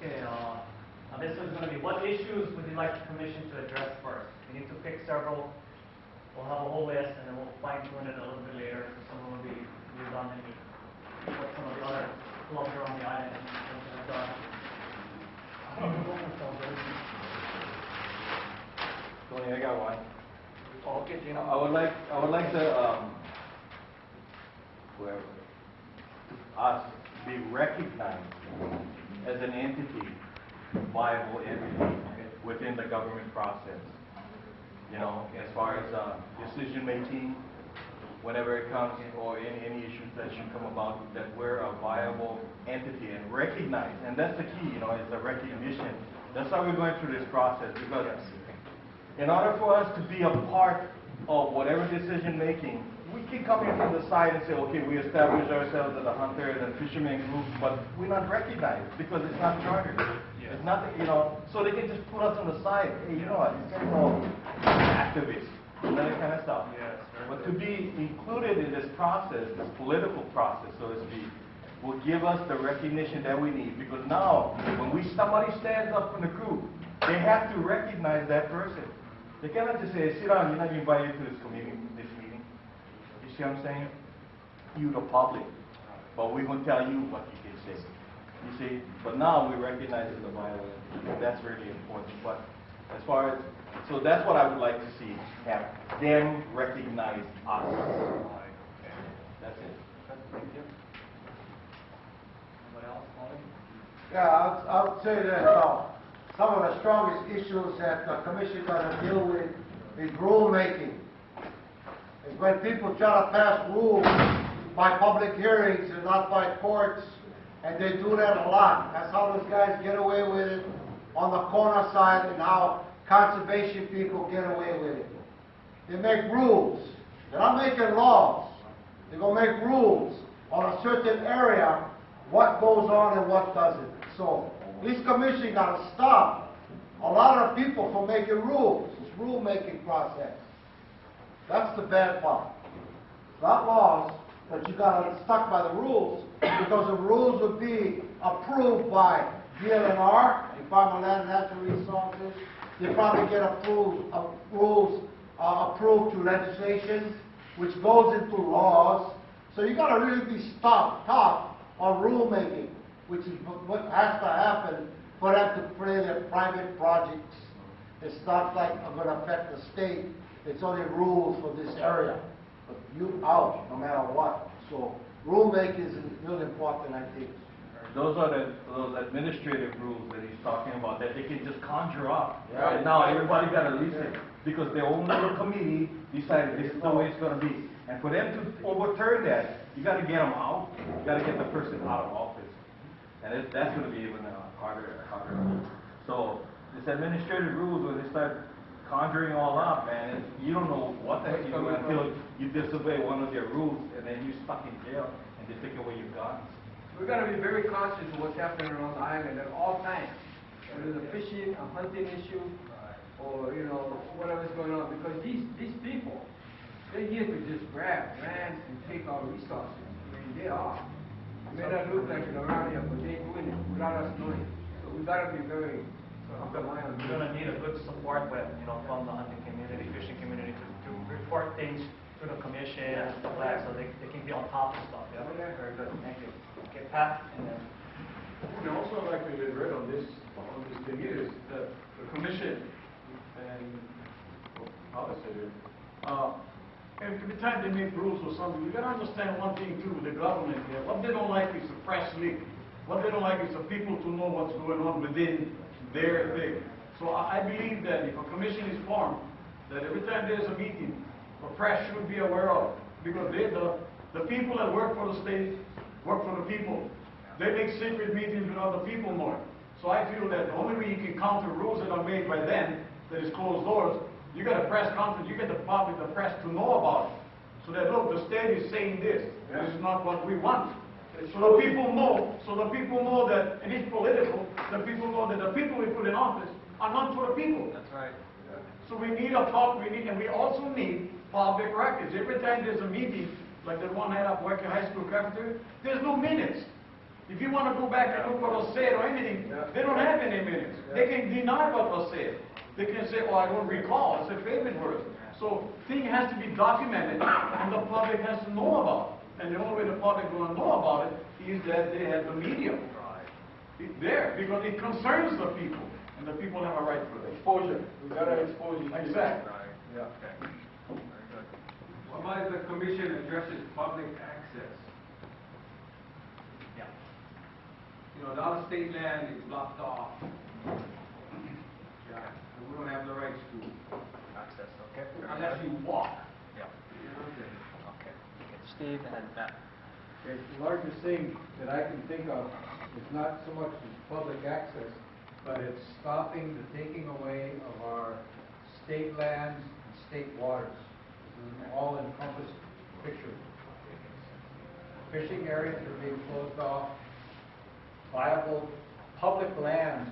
Okay, this is going to be, what issues would you like the commission to address first? We need to pick several. We'll have a whole list, and then we'll fine-tune it a little bit later. Some will be redundant with what some of the other clubs around the island have done. Tony, I got one. Oh, okay, Gino. I would like to whoever us be recognized as an entity, viable entity within the government process. You know, as far as decision making, whenever it comes, or any issues that should come about, that we're a viable entity and recognized. And that's the key, you know, is the recognition. That's why we're going through this process, because in order for us to be a part of whatever decision making, we can come in from the side and say, okay, we establish ourselves as a hunter and fisherman group, but we're not recognized because it's not chartered. Yeah. It's nothing, you know, so they can just put us on the side. Hey, you know what, these guys are all activists, and that kind of stuff. Yes, but to be included in this process, this political process, so to speak, will give us the recognition that we need. Because now, when somebody stands up from the group, they have to recognize that person. They cannot just say, sit down, you're not invited to this meeting. You see what I'm saying? You, the public. But we're going to tell you what you can say. You see? But now we recognize it as a violation. That's really important. But as far as, so that's what I would like to see, have them recognize us. That's it. Thank you. Anybody else? Yeah, I would say that some of the strongest issues that the commission got to deal with is rulemaking. It's when people try to pass rules by public hearings and not by courts, and they do that a lot. That's how those guys get away with it on the corner side, and how conservation people get away with it. They make rules. They're not making laws. They're going to make rules on a certain area, what goes on and what doesn't. So this commission got to stop a lot of people from making rules. This rule-making process. That's the bad part. It's not laws, but you got to stuck by the rules, because the rules would be approved by DLNR, Department of Land and Natural Resources. They probably get rules approved through legislation, which goes into laws. So you got to really be tough on rulemaking, which is what has to happen for them to play their private projects. It's not like I'm going to affect the state. It's only rules for this area. But you out no matter what. So rulemaking is really important, I think. Those are those administrative rules that he's talking about, that they can just conjure up. Yeah. Right now, everybody got to listen, because their own little committee decided this is the way it's going to be. And for them to overturn that, you got to get them out. You got to get the person out of office. And that's going to be even harder. So this administrative rules, when they start conjuring all up, man, you don't know what the heck you do until you disobey one of their rules, and then you're stuck in jail, and they take away your guns. We've got to be very conscious of what's happening around the island at all times. Whether it's a fishing, a hunting issue, or, you know, whatever's going on. Because these people, they're here to just grab land and take our resources. I mean, they are. It may not look like it around here, but they're doing it without us knowing. So we've got to be very mind. We're going to need a good support with, you know, from the hunting community, fishing community, to report things to the commission and stuff like that, so they can be on top of stuff. Yeah, very good. Thank you. Okay, Pat, and then. And also, I'd like to elaborate on this thing is that the commission and how to say it. Every time they make rules or something, you got to understand one thing too with the government here. What they don't like is the press leak. What they don't like is the people to know what's going on within their thing. So I believe that if a commission is formed, that every time there's a meeting, the press should be aware of, because the people that work for the state work for the people. They make secret meetings with other people more. So I feel that the only way you can counter rules that are made by them, that is closed doors, you get a press conference, you get the public, the press to know about it. So that, look, the state is saying this. This is not what we want. So the people know that, and it's political, the people know that the people we put in office are not for the people. That's right. Yeah. So we need a public, and we also need public records. Every time there's a meeting, like the one at Hawai'i High School cafeteria, there's no minutes. If you want to go back and look what was said or anything, they don't have any minutes. They can deny what was said. They can say, oh, I don't recall, it's a favorite word. So thing has to be documented and the public has to know about it. And the only way the public is going to know about it is that they have the media there, because it concerns the people, and the people have a right for it. Exposure, we gotta expose you. Exactly. Yeah. What about if the commission addresses public access? Yeah. You know, a lot of state land is blocked off. Yeah, and we don't have the rights to, Access, okay? unless you walk. Yeah. You know what I'm saying? Okay. Steve and then Matt. Okay, the largest thing that I can think of is not so much as public access, but it's stopping the taking away of our state lands and state waters. This is an all-encompassing picture. Fishing areas are being closed off. Viable public lands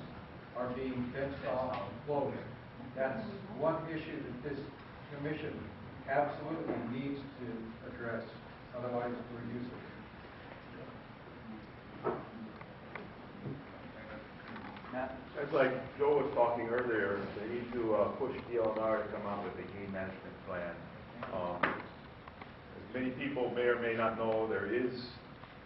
are being fenced off and closed. That's one issue that this commission absolutely needs to address, otherwise we're useless. Matt? It's like Joe was talking earlier, they need to push DLNR to come out with a game management plan. As many people may or may not know, there is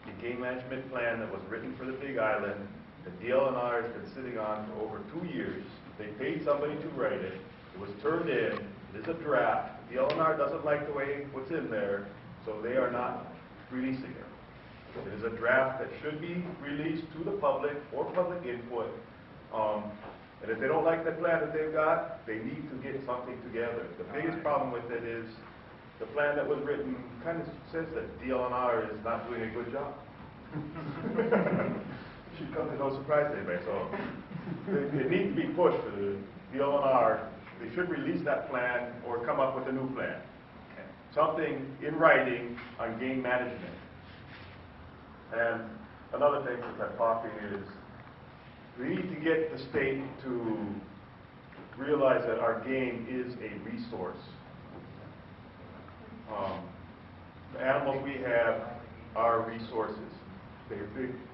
a game management plan that was written for the Big Island that DLNR has been sitting on for over 2 years. They paid somebody to write it. It was turned in. It is a draft. DLNR doesn't like the way what's in there, so they are not releasing it. It is a draft that should be released to the public for public input. And if they don't like the plan that they've got, they need to get something together. The biggest problem with it is the plan that was written kind of says that DLNR is not doing a good job. Should come to no surprise to anybody. So it needs to be pushed for the DLNR. They should release that plan or come up with a new plan. Something in writing on game management. And another thing since I'm talking is we need to get the state to realize that our game is a resource. The animals we have are resources.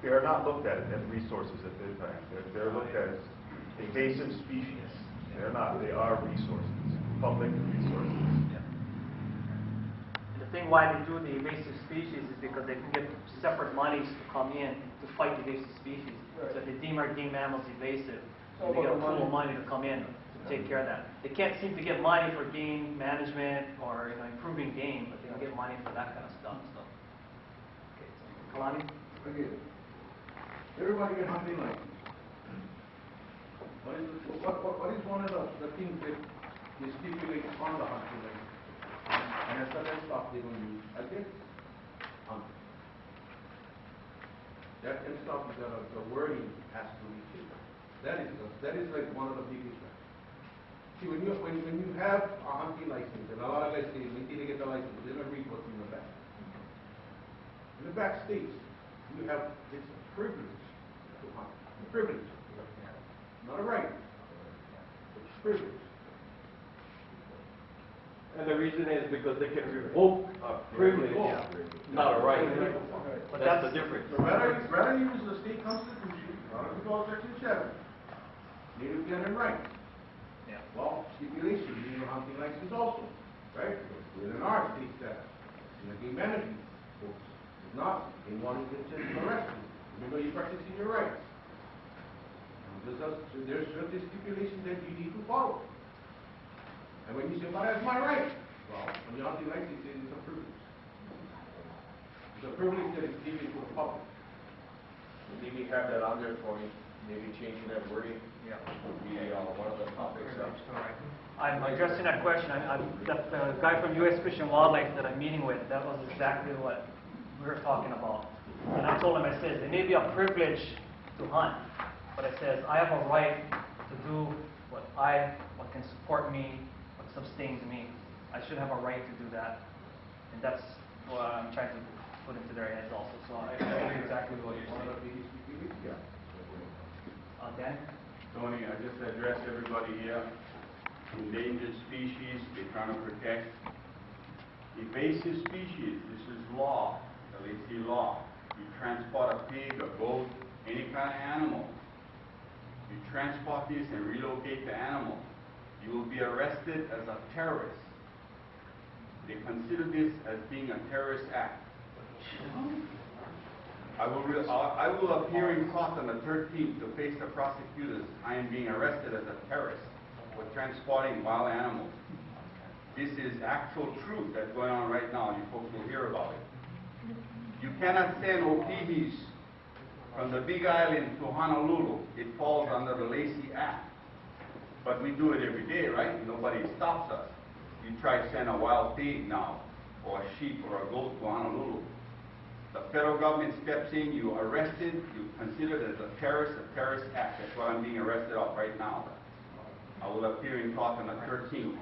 They are not looked at as resources at this time. They're looked at as invasive species. They're not. They are resources, public resources. The thing why they do the invasive species is because they can get separate monies to come in to fight invasive species. So if they deem our game animals invasive, then they get a pool of money to come in to take care of that. They can't seem to get money for game management or improving game, but they can get money for that kind of stuff. So, okay, so Kalani? Again, everybody get hunting license. What is one of the things that they stipulate on the hunting license? And that's the next stuff they're going to use. I guess hunting. That and stuff, the wording has to be changed. That is like one of the biggest ones. See, when you have a hunting license, and a lot of guys say, when they get the license, they don't read what's in the back. In the back states, you have, it's a privilege to hunt. A privilege. Not a right. It's a privilege. And the reason is because they can revoke a privilege, not a right. But That's the difference. So rather use the state constitution, Article 12, Section 7, native land and right. Yeah. Well, stipulation, you need a hunting license also, right? DLNR states that. In the game management books, it's not. They want to just arrest you, even though you're practicing your rights. There's certain stipulations that you need to follow. And when you say, but that's my right, well, on the hunting license, it is a privilege. It's a privilege that is given to the public. Maybe have that on there for you, maybe changing that wording. Yeah. Would be one of the topics. I'm addressing that question. The guy from U.S. Fish and Wildlife that I'm meeting with, that was exactly what we were talking about. And I told him, I said, it may be a privilege to hunt, but it says I have a right to do what can support me, what sustains me. I should have a right to do that. And that's what I'm trying to put into their heads also. So I agree exactly what you're saying. Dan? Tony, I just addressed everybody here. Endangered species, they're trying to protect. Invasive species, this is law, LAC law. you transport a pig, a goat, any kind of animal, you transport this and relocate the animal, you will be arrested as a terrorist. They consider this as being a terrorist act. I will appear in court on the 13th to face the prosecutors. I am being arrested as a terrorist for transporting wild animals. This is actual truth that's going on right now. You folks will hear about it. You cannot send OPBs from the Big Island to Honolulu. It falls under the Lacey Act. But we do it every day, right? Nobody stops us. You try to send a wild pig now, or a sheep or a goat to Honolulu. The federal government steps in, you arrested, you considered as a terrorist act. That's what I'm being arrested of right now. I will appear in court on the 13th.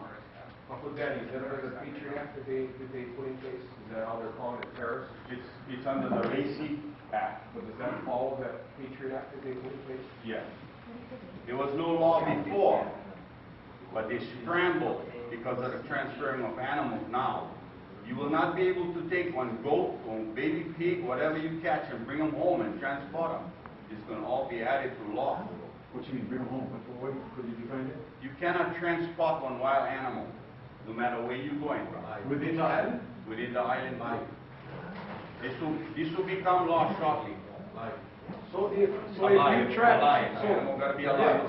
Uncle Danny, is that under the Patriot Act that they put in place? Is that how they're calling it, terrorist? It's under the Lacey Act. But does that follow that Patriot Act that they put in place? Yes. There was no law before, but they scrambled because of the transferring of animals now. You will not be able to take one goat or baby pig, whatever you catch, and bring them home and transport them. It's going to all be added to law. What you mean, bring them home? What could you define it? You cannot transport one wild animal, no matter where you're going. Within the island? Within the island. This will become law shortly. So if you trap,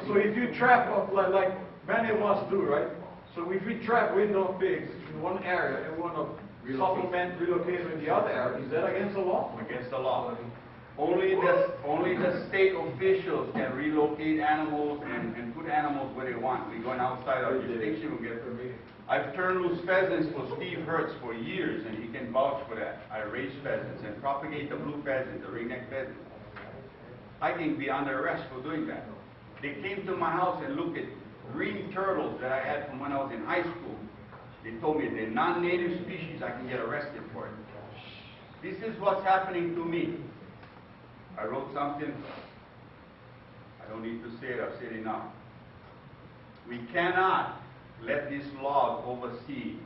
so if you trap like many of us do, right? So if we trap window pigs in one area and want to supplement relocate in the other area, is that against the law? Against the law. Only the state officials can relocate animals and put animals where they want. We're going outside our jurisdiction, we get permission. I've turned loose pheasants for Steve Hertz for years, and he can vouch for that. I raise pheasants and propagate the blue pheasant, the ringneck pheasant. I can be under arrest for doing that. They came to my house and looked at green turtles that I had from when I was in high school. They told me they're non-native species, I can get arrested for it. This is what's happening to me. I wrote something, I don't need to say it, I've said enough. We cannot let this law oversee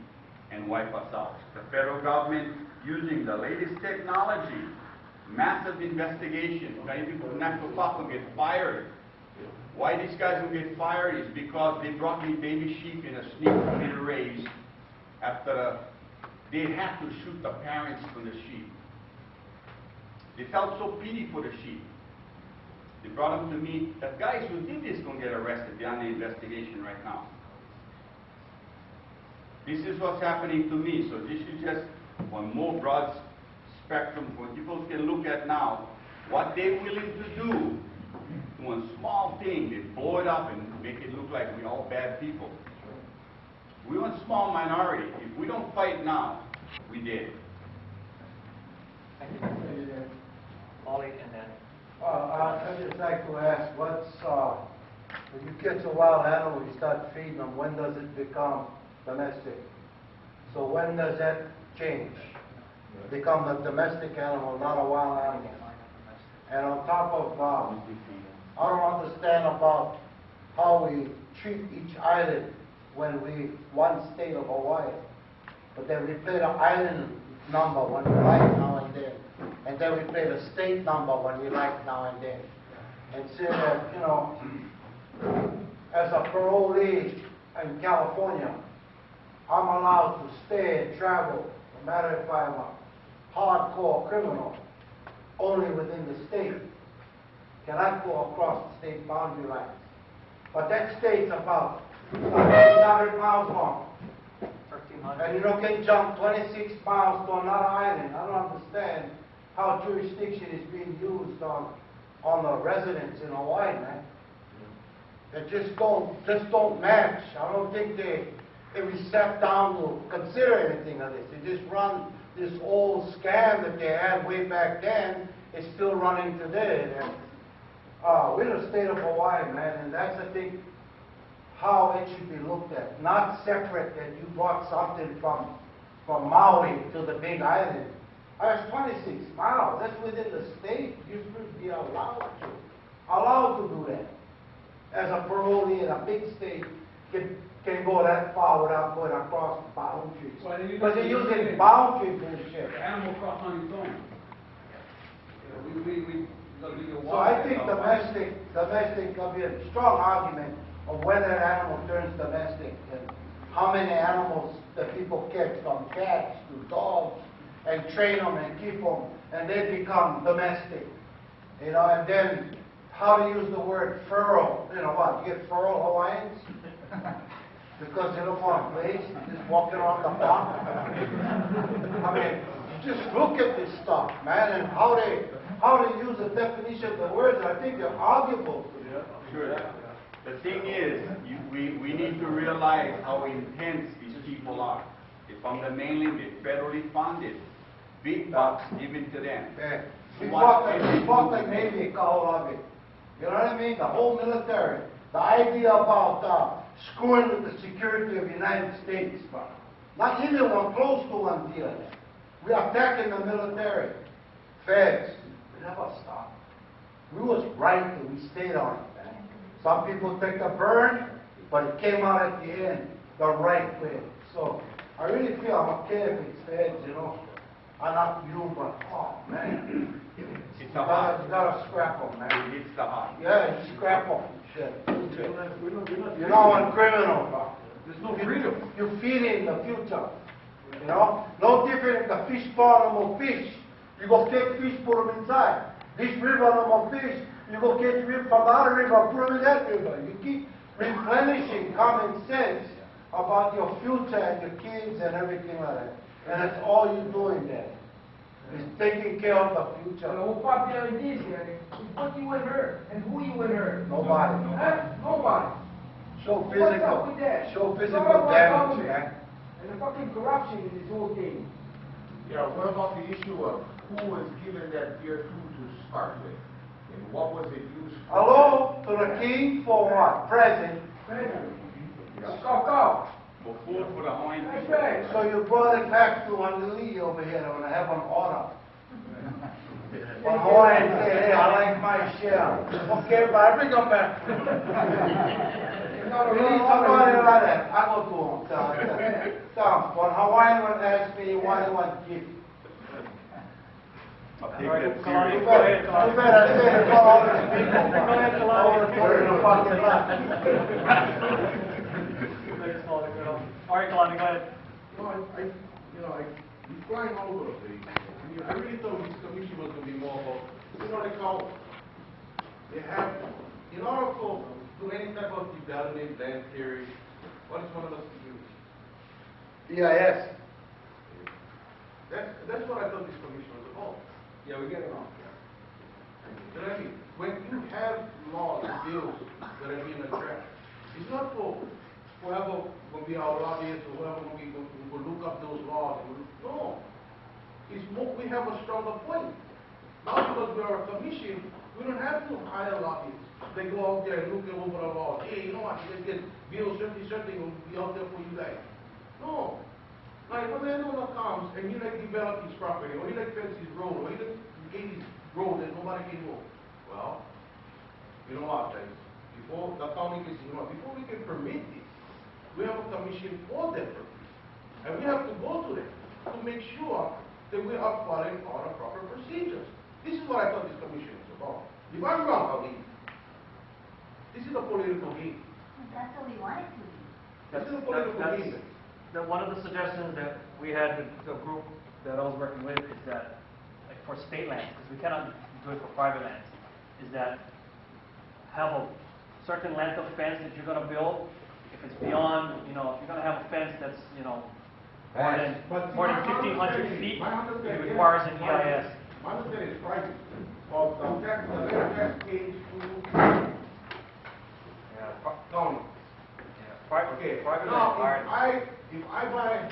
and wipe us out. The federal government, using the latest technology, massive investigation. Many people from National Park will get fired. Why these guys will get fired is because they brought me baby sheep in a sneak for me to raise after they had to shoot the parents for the sheep. They felt so pity for the sheep. They brought them to me. The guys who did this going to get arrested. They're under investigation right now. This is what's happening to me. So this is just one more broad spectrum what people can look at now. What they're willing to do. One small thing, they blow it up and make it look like we're all bad people. We're one small minority. If we don't fight now, we did. Thank you. Ollie and then. I'd just like to ask, when you catch a wild animal, you start feeding them, when does it become domestic? So when does that change? Become a domestic animal, not a wild animal. And on top of, I don't understand about how we treat each island when we one state of Hawaii, but then we play the island number when we like now and then, and then we play the state number when we like now and then, and say that, you know, as a parolee in California, I'm allowed to stay and travel, no matter if I'm a hardcore criminal, only within the state. Cannot go across the state boundary lines. But that state's about 1,600 miles long. 1,300. And you can jump 26 miles to another island. I don't understand how jurisdiction is being used on the residents in Hawaii, man. They just don't match. I don't think they sat down to consider anything of this. They just run this old scam that they had way back then. It's still running today. We're the state of Hawaii, man, and that's, I think, how it should be looked at. Not separate that you brought something from Maui to the Big Island. That's 26 miles. That's within the state. You should be allowed to do that. As a parolee in a big state can go that far without going across boundaries. Well, Because they're using boundary bullshit. The animal cross on its own. we gonna be a So I walk think and domestic can be a strong argument of whether an animal turns domestic and how many animals that people catch, from cats to dogs, and train them and keep them, and they become domestic. You know, and then how to use the word feral. You know what, you get feral Hawaiians? Because they don't want a place, just walking around the farm. I mean, just look at this stuff, man, and how they use the definition of the words. I think they're arguable. Sure. The thing is, we need to realize how intense these people are. They're from the mainland, they're federally funded. Big bucks given to them. Yeah. So We what- fought like Navy, all of it. You know what I mean? The whole military. The idea about screwing with the security of the United States. Not even one close to one deal. We are attacking the military. Feds. We never stopped. We was right and we stayed on it, man. Some people take a burn, but it came out at the end the right way. So I really feel I'm okay if it's feds, you know. I'm not you, but oh man. It's You a hot. gotta scrap them, man. It's the hot. Yeah, you scrap them. Shit. We're not. You're not one criminal. There's no freedom. You're feeding the future. You know? No different if the fish pond no more fish. You go catch fish, put them inside. This river no more fish. You go catch fish from the other river, put them in that river. You keep replenishing common sense about your future and your kids and everything like that. And that's all you're doing there. Is taking care of the future. Pero o papel diz, what you would hurt and who you would hurt. Nobody. Nobody. Show What's up physical. with that? Show It's physical all about damage, government. man. And the fucking corruption in this whole thing. Yeah, what about the issue of who was given that Tier 2 to start with? And what was it used for? Hello to the king for what? Present. Cacao. For food for the Hawaiian That's people. right. So you brought it back to Honolulu over here when I have an order. When Hawaiian say, hey, I like my share. Okay, but I bring them back. You need somebody like that. I go to him. Tell him, when Hawaiian would ask me, why do you want gift? I'll take All right, that Kalani, serious. go ahead, Kalani. You better say it for all these people. Go ahead, Kalani. Over in the fucking lot. All right, Kalani, go ahead. He's flying all over the place. I really thought this commission was going to be more about, you know, like how they have, in order for do any type of development, land theory, what is one of those to do? BIS. That's what I thought this commission was about. Yeah, we get it wrong. You know what I mean? When you have laws, bills that are being addressed, it's not for whoever will be our lobbyists or whoever will look up those laws. No. It's more, we have a stronger point. Now because we are a commission, we don't have to hire lobbyists. They go out there and look over the laws. Hey, you know what, you get bill something will be out there for you guys. No. Like when the landowner comes and you like develop his property, or you like fence his road, or you like gate his road that nobody can go. Well, you know what, guys? Before the county gets, you know, before we can permit this, we have a commission for that purpose. And we have to go to them to make sure that we are following all the proper procedures. This is what I thought this commission was about. If I'm wrong, I'll leave. This is a political game. That's what we want it to be. This is a political game. One of the suggestions that we had with the group that I was working with is that, like for state lands, because we cannot do it for private lands, is that have a certain length of fence that you're going to build. If it's beyond, you know, if you're going to have a fence that's, you know, more than But more than my 1,500 understanding- feet, my understanding- it requires an my- EIS. My understanding is private. Of the tax, the land tax paid to county. Okay, Private now, land, if I buy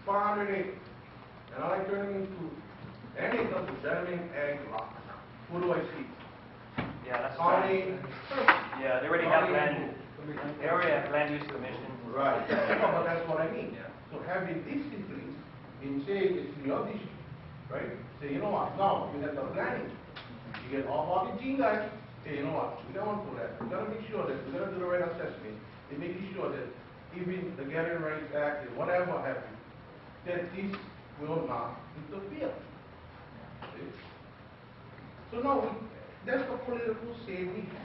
500 acres, and I turn them into an acre to settling ag lot, who do I see? Yeah, that's County. Yeah, they already have County land. They already have land use commissions. Right, no, but that's what I mean. So having this in place, and say it's your district, right? Say, you know what, now, you have the planning, you get all of the guys, say, you know what, we don't want to do that. We gotta make sure that, we gotta do the right assessment, and making sure that even the Gathering Rights Act and whatever have you, that this will not interfere. So no, that's the political say we have.